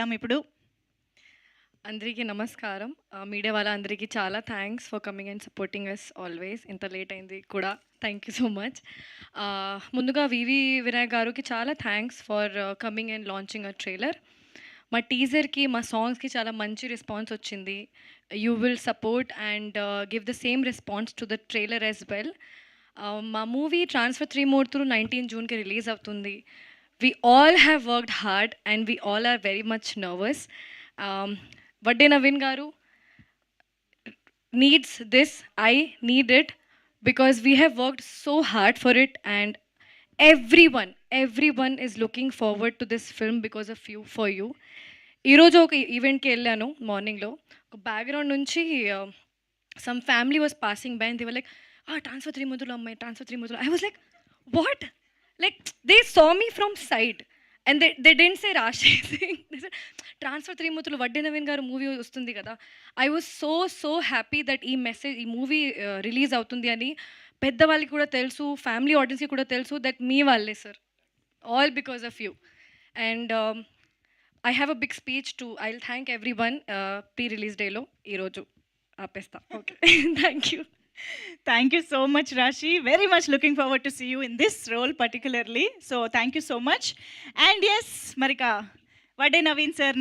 ఇప్పుడు అందరికీ నమస్కారం. మీడియా వాళ్ళందరికీ చాలా thanks for coming and supporting us always. ఇంత లేట్ అయింది కూడా థ్యాంక్ యూ సో మచ్. ముందుగా వివి వినాయక్ గారికి చాలా thanks for coming and launching a trailer. మా టీజర్కి మా సాంగ్స్కి చాలా మంచి రెస్పాన్స్ వచ్చింది. You will support and give the same response to the trailer as well. మా మూవీ ట్రాన్స్ఫర్ 3 మూర్తులు 19 జూన్కి రిలీజ్ అవుతుంది. We all have worked hard and we all are very much nervous. Vadde Naveen Garu needs this. I need it because we have worked so hard for it, and everyone is looking forward to this film because of you, for you. ఈరోజు ఒక ఈవెంట్కి వెళ్ళాను మార్నింగ్లో. ఒక background నుంచి some family was passing by and they were like transfer 3 ముద్దులు అమ్మాయి, transfer 3 ముద్దులు. I was like what? Like they saw me from side and they didn't say Rashi Singh. They said transfer 3 muthulu Vadde Naveen garu movie vastundi kada. I was so happy that ee message ee movie release avutundi ani pedda valliki kuda telusu, family audience ki kuda telusu that me valle sir, all because of you. And I have a big speech to, I'll thank everyone pre-release day lo ee roju apesta. Okay. Thank you. Thank you so much Rashi. Very much looking forward to see you in this role particularly. So thank you so much. And yes మరిక Vadde Naveen sir